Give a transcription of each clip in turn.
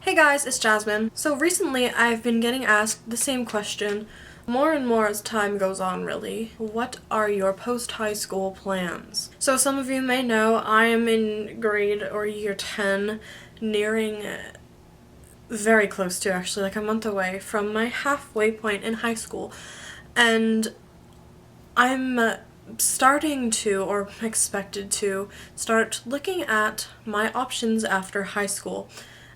Hey guys, it's Jasmine. So recently I've been getting asked the same question more and more as time goes on, really. What are your post-high school plans? So some of you may know I am in grade or year 10, nearing very close to actually, like a month away from my halfway point in high school. And I'm starting to, or expected to, start looking at my options after high school.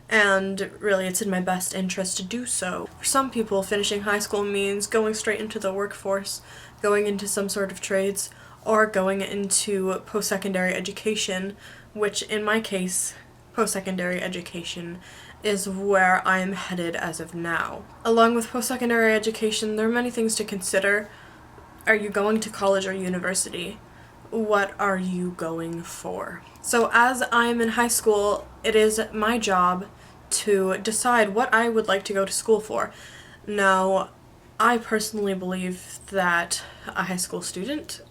And really, it's in my best interest to do so. For some people, finishing high school means going straight into the workforce, going into some sort of trades, or going into post-secondary education, which in my case, post-secondary education is where I am headed as of now. Along with post-secondary education, there are many things to consider. Are you going to college or university? What are you going for? So as I'm in high school, it is my job to decide what I would like to go to school for. Now, I personally believe that a high school student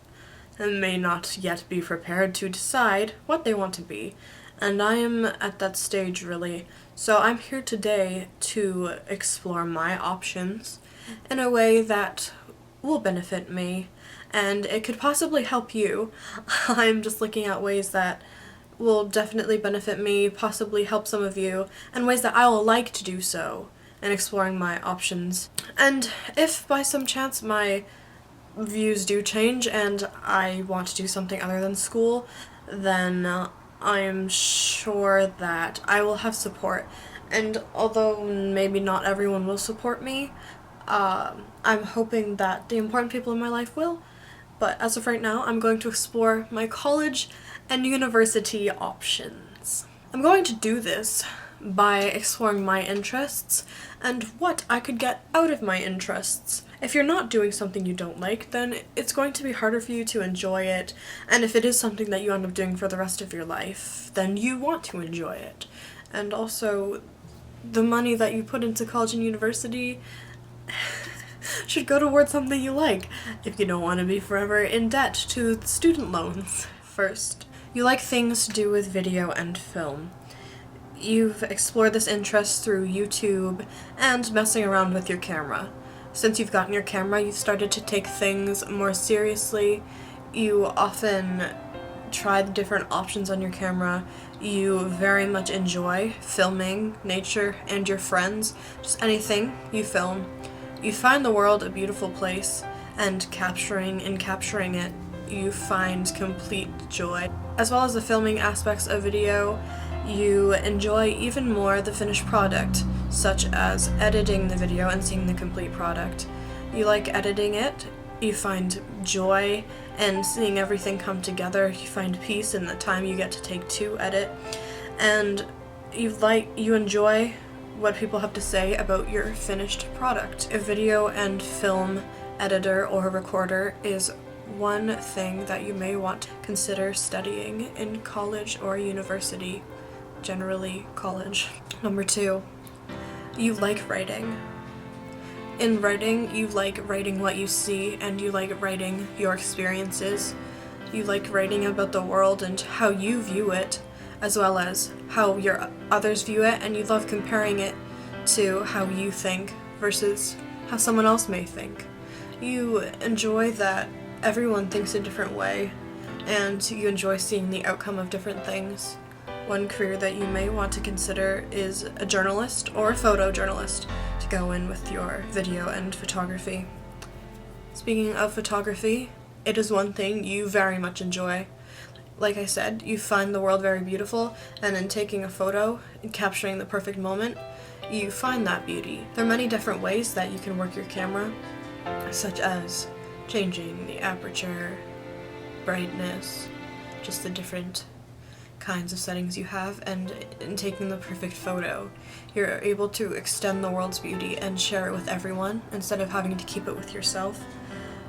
may not yet be prepared to decide what they want to be, and I am at that stage really. So I'm here today to explore my options in a way that will benefit me, and it could possibly help you. I'm just looking at ways that will definitely benefit me, possibly help some of you, and ways that I will like to do so, and exploring my options. And if by some chance my views do change and I want to do something other than school, then I'm sure that I will have support. And although maybe not everyone will support me, I'm hoping that the important people in my life will. But as of right now, I'm going to explore my college and university options. I'm going to do this by exploring my interests and what I could get out of my interests. If you're not doing something you don't like, then it's going to be harder for you to enjoy it, and if it is something that you end up doing for the rest of your life, then you want to enjoy it. And also, the money that you put into college and university should go towards something you like, if you don't want to be forever in debt to student loans. First, you like things to do with video and film. You've explored this interest through YouTube and messing around with your camera. Since you've gotten your camera, you've started to take things more seriously. You often try the different options on your camera. You very much enjoy filming nature and your friends, just anything you film. You find the world a beautiful place, and capturing it, you find complete joy. As well as the filming aspects of video, you enjoy even more the finished product, such as editing the video and seeing the complete product. You like editing it, you find joy in seeing everything come together, you find peace in the time you get to take to edit, and you enjoy what people have to say about your finished product. A video and film editor or recorder is one thing that you may want to consider studying in college or university, generally college. Number 2, you like writing. In writing, you like writing what you see, and you like writing your experiences. You like writing about the world and how you view it, as well as how your others view it, and you love comparing it to how you think versus how someone else may think. You enjoy that everyone thinks a different way, and you enjoy seeing the outcome of different things. One career that you may want to consider is a journalist or a photojournalist to go in with your video and photography. Speaking of photography, it is one thing you very much enjoy. Like I said, you find the world very beautiful, and in taking a photo and capturing the perfect moment, you find that beauty. There are many different ways that you can work your camera, such as changing the aperture, brightness, just the different kinds of settings you have, and in taking the perfect photo, you're able to extend the world's beauty and share it with everyone instead of having to keep it with yourself.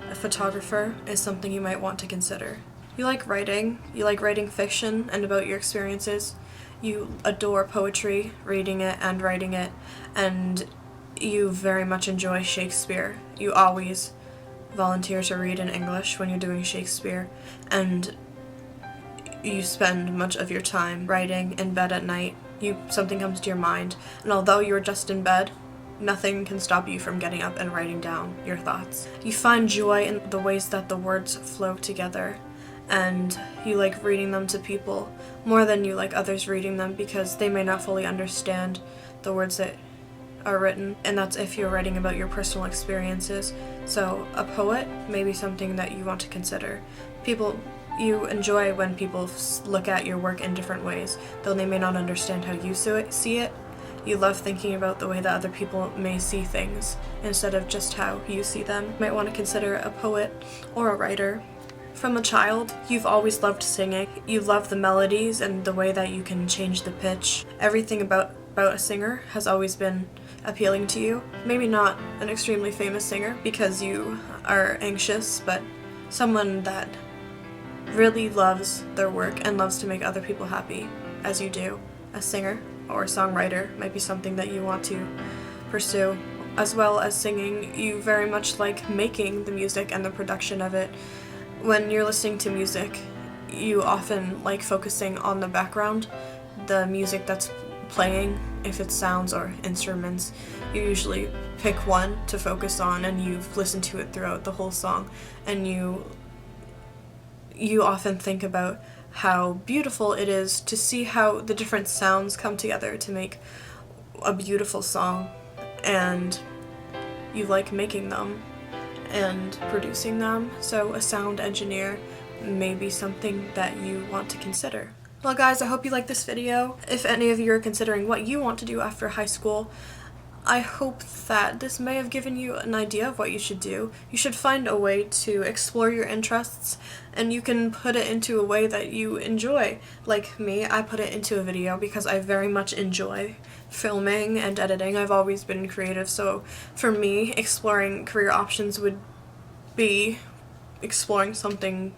A photographer is something you might want to consider. You like writing fiction and about your experiences. You adore poetry, reading it and writing it, and you very much enjoy Shakespeare. You always volunteer to read in English when you're doing Shakespeare, and you spend much of your time writing in bed at night something comes to your mind, and although you're just in bed, nothing can stop you from getting up and writing down your thoughts. You find joy in the ways that the words flow together, and you like reading them to people more than you like others reading them, because they may not fully understand the words that are written, and that's if you're writing about your personal experiences. So a poet may be something that you want to consider. You enjoy when people look at your work in different ways, though they may not understand how you see it. You love thinking about the way that other people may see things instead of just how you see them. You might want to consider a poet or a writer. From a child, you've always loved singing. You love the melodies and the way that you can change the pitch. Everything about a singer has always been appealing to you. Maybe not an extremely famous singer because you are anxious, but someone that really loves their work and loves to make other people happy, as you do. A singer or a songwriter might be something that you want to pursue. As well as singing, you very much like making the music and the production of it. When you're listening to music, you often like focusing on the background, the music that's playing. If it's sounds or instruments, you usually pick one to focus on, and you've listened to it throughout the whole song, and you often think about how beautiful it is to see how the different sounds come together to make a beautiful song, and you like making them and producing them. So a sound engineer may be something that you want to consider. Well guys, I hope you liked this video. If any of you are considering what you want to do after high school, I hope that this may have given you an idea of what you should do. You should find a way to explore your interests, and you can put it into a way that you enjoy. Like me, I put it into a video because I very much enjoy filming and editing. I've always been creative, so for me, exploring career options would be exploring something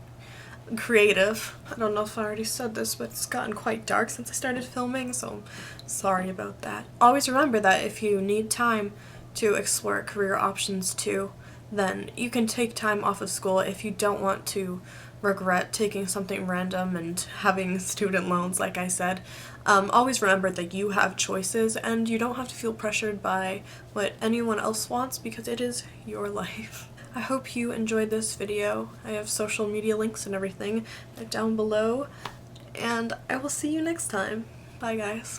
creative. I don't know if I already said this, but it's gotten quite dark since I started filming, so sorry about that. Always remember that if you need time to explore career options too, then you can take time off of school if you don't want to regret taking something random and having student loans, like I said. Always remember that you have choices and you don't have to feel pressured by what anyone else wants, because it is your life. I hope you enjoyed this video. I have social media links and everything down below, and I will see you next time. Bye guys.